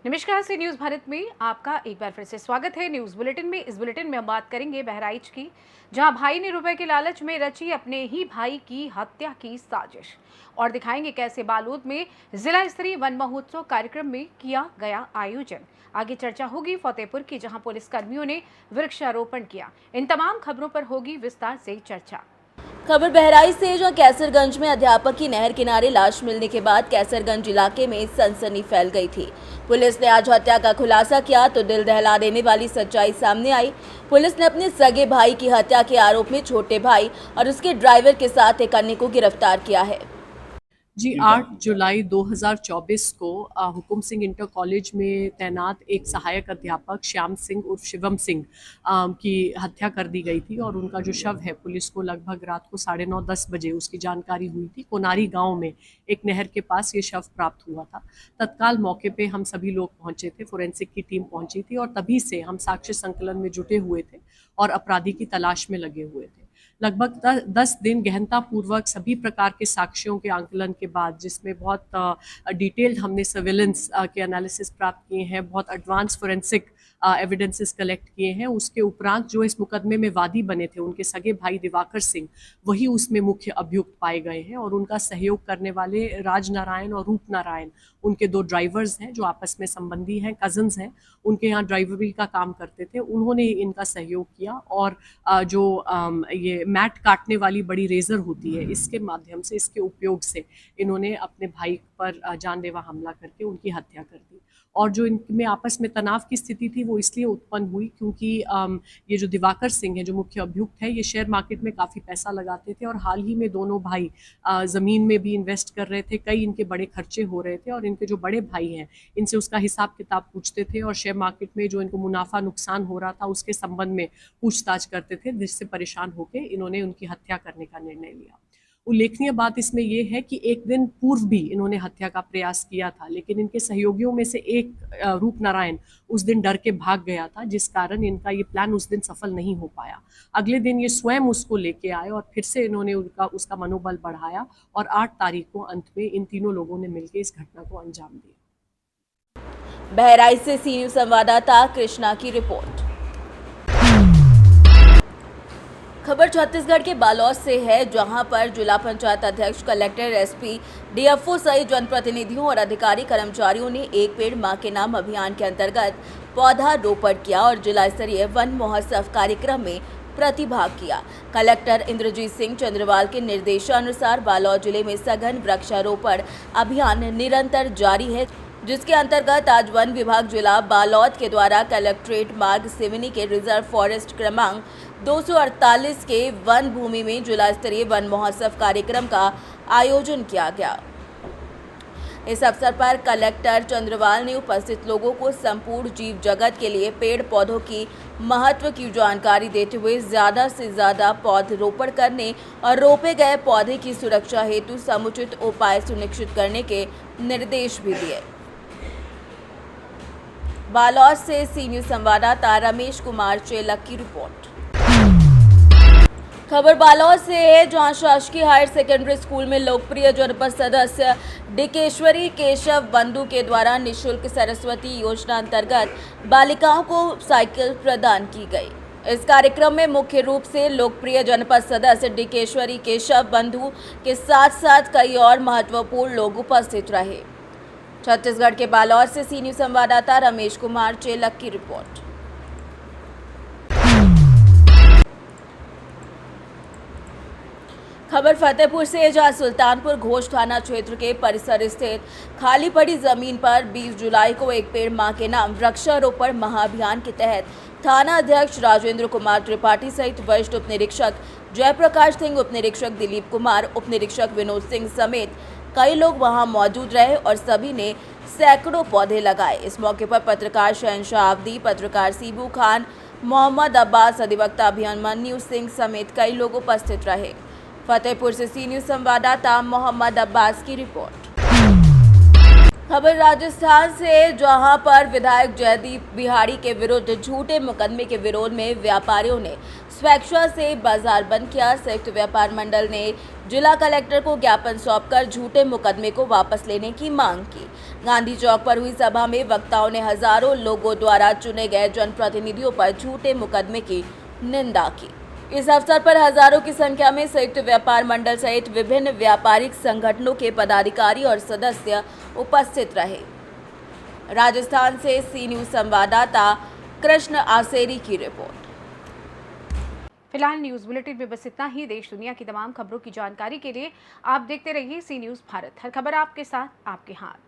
नमस्कार से न्यूज भारत में आपका एक बार फिर से स्वागत है। न्यूज बुलेटिन में इस बुलेटिन में हम बात करेंगे बहराइच की, जहां भाई ने रुपए के लालच में रची अपने ही भाई की हत्या की साजिश, और दिखाएंगे कैसे बालोद में जिला स्तरीय वन महोत्सव कार्यक्रम में किया गया आयोजन। आगे चर्चा होगी फतेहपुर की, जहां पुलिस कर्मियों ने वृक्षारोपण किया। इन तमाम खबरों पर होगी विस्तार से चर्चा। खबर बहराइच से, जहां कैसरगंज में अध्यापक की नहर किनारे लाश मिलने के बाद कैसरगंज इलाके में सनसनी फैल गई थी। पुलिस ने आज हत्या का खुलासा किया तो दिल दहला देने वाली सच्चाई सामने आई। पुलिस ने अपने सगे भाई की हत्या के आरोप में छोटे भाई और उसके ड्राइवर के साथ एक अन्य को गिरफ्तार किया है। जी 8 जुलाई 2024 को हुकुम सिंह इंटर कॉलेज में तैनात एक सहायक अध्यापक श्याम सिंह उर्फ शिवम सिंह की हत्या कर दी गई थी और उनका जो शव है पुलिस को लगभग रात को 9:30-10 बजे उसकी जानकारी हुई थी। कोनारी गांव में एक नहर के पास ये शव प्राप्त हुआ था। तत्काल मौके पे हम सभी लोग पहुंचे थे, फोरेंसिक की टीम पहुंची थी और तभी से हम साक्ष्य संकलन में जुटे हुए थे और अपराधी की तलाश में लगे हुए थे। लगभग 10 दिन गहनता पूर्वक सभी प्रकार के साक्ष्यों के आंकलन के बाद, जिसमें बहुत डिटेल्ड हमने सर्वेलेंस के एनालिसिस प्राप्त किए हैं, बहुत एडवांस फोरेंसिक एविडेंसेस कलेक्ट किए हैं, उसके उपरांत जो इस मुकदमे में वादी बने थे उनके सगे भाई दिवाकर सिंह, वही उसमें मुख्य अभियुक्त पाए गए हैं और उनका सहयोग करने वाले राज नारायण और रूप नारायण, उनके 2 ड्राइवर्स हैं जो आपस में संबंधी हैं, कजन्स हैं, उनके यहाँ ड्राइवरी का काम करते थे, उन्होंने इनका सहयोग किया और जो ये मैट काटने वाली बड़ी रेजर होती है, इसके माध्यम से, इसके उपयोग से इन्होंने अपने भाई पर जानलेवा हमला करके उनकी हत्या कर दी। और जो इनमें आपस में तनाव की स्थिति थी वो इसलिए उत्पन्न हुई क्योंकि ये जो दिवाकर सिंह है जो मुख्य अभियुक्त है, ये शेयर मार्केट में काफ़ी पैसा लगाते थे और हाल ही में दोनों भाई ज़मीन में भी इन्वेस्ट कर रहे थे, कई इनके बड़े खर्चे हो रहे थे और इनके जो बड़े भाई हैं इनसे उसका हिसाब किताब पूछते थे और शेयर मार्केट में जो इनको मुनाफा नुकसान हो रहा था उसके संबंध में पूछताछ करते थे, जिससे परेशान होकर इन्होंने उनकी हत्या करने का निर्णय लिया। उल्लेखनीय बात इसमें यह है कि एक दिन पूर्व भी इन्होंने हत्या का प्रयास किया था, लेकिन इनके सहयोगियों में से एक रूप नारायण उस दिन डर के भाग गया था, जिस कारण इनका ये प्लान उस दिन सफल नहीं हो पाया। अगले दिन ये स्वयं उसको लेके आए और फिर से इन्होंने उसका मनोबल बढ़ाया और 8 तारीख को अंत में इन तीनों लोगों ने मिलकर इस घटना को अंजाम दिया। बहराइच से सी न्यूज संवाददाता कृष्णा की रिपोर्ट। खबर छत्तीसगढ़ के बालोद से है, जहां पर जिला पंचायत अध्यक्ष, कलेक्टर, एसपी, डीएफओ सहित जनप्रतिनिधियों और अधिकारी कर्मचारियों ने एक पेड़ मां के नाम अभियान के अंतर्गत पौधारोपण किया और जिला स्तरीय वन महोत्सव कार्यक्रम में प्रतिभाग किया। कलेक्टर इंद्रजीत सिंह चंद्रवाल के निर्देशानुसार बालोद जिले में सघन वृक्षारोपण अभियान निरंतर जारी है, जिसके अंतर्गत आज वन विभाग जिला बालोद के द्वारा कलेक्ट्रेट मार्ग सिवनी के रिजर्व फॉरेस्ट क्रमांक 248 के वन भूमि में जिला स्तरीय वन महोत्सव कार्यक्रम का आयोजन किया गया। इस अवसर पर कलेक्टर चंद्रवाल ने उपस्थित लोगों को संपूर्ण जीव जगत के लिए पेड़ पौधों की महत्व की जानकारी देते हुए ज्यादा से ज्यादा पौधरोपण करने और रोपे गए पौधे की सुरक्षा हेतु समुचित उपाय सुनिश्चित करने के निर्देश भी दिए। बालोद से सी न्यूज संवाददाता रमेश कुमार चेलक की रिपोर्ट। खबर बालोद से है, जहां शासकीय हायर सेकेंडरी स्कूल में लोकप्रिय जनपद सदस्य डिकेश्वरी केशव बंधु के द्वारा निःशुल्क सरस्वती योजना अंतर्गत बालिकाओं को साइकिल प्रदान की गई। इस कार्यक्रम में मुख्य रूप से लोकप्रिय जनपद सदस्य डिकेश्वरी केशव बंधु के साथ साथ कई और महत्वपूर्ण लोग उपस्थित रहे। छत्तीसगढ़ के बालोद से सी न्यूज संवाददाता रमेश कुमार चेलक की रिपोर्ट। खबर फतेहपुर से, जहां सुल्तानपुर घोष थाना क्षेत्र के परिसर स्थित खाली पड़ी जमीन पर 20 जुलाई को एक पेड़ मां के नाम वृक्षारोपण महाअभियान के तहत थाना अध्यक्ष राजेंद्र कुमार त्रिपाठी सहित वरिष्ठ उप निरीक्षक जयप्रकाश सिंह, उप निरीक्षक दिलीप कुमार, उप निरीक्षक विनोद सिंह समेत कई लोग वहां मौजूद रहे और सभी ने सैकड़ों पौधे लगाए। इस मौके पर पत्रकार शहनशाह अवधी, पत्रकार सीबू खान, मोहम्मद अब्बास, अधिवक्ता अभिमन्यु सिंह समेत कई लोग उपस्थित रहे। फतेहपुर से सी न्यूज संवाददाता मोहम्मद अब्बास की रिपोर्ट। खबर राजस्थान से, जहां पर विधायक जयदीप बिहारी के विरुद्ध झूठे मुकदमे के विरोध में व्यापारियों ने स्वेच्छा से बाजार बंद किया। संयुक्त व्यापार मंडल ने जिला कलेक्टर को ज्ञापन सौंपकर झूठे मुकदमे को वापस लेने की मांग की। गांधी चौक पर हुई सभा में वक्ताओं ने हजारों लोगों द्वारा चुने गए जनप्रतिनिधियों पर झूठे मुकदमे की निंदा की। इस अवसर पर हजारों की संख्या में संयुक्त व्यापार मंडल सहित विभिन्न व्यापारिक संगठनों के पदाधिकारी और सदस्य उपस्थित रहे। राजस्थान से सी न्यूज संवाददाता कृष्ण आसेरी की रिपोर्ट। फिलहाल न्यूज बुलेटिन में बस इतना ही। देश दुनिया की तमाम खबरों की जानकारी के लिए आप देखते रहिए सी न्यूज भारत। हर खबर आपके साथ, आपके हाथ।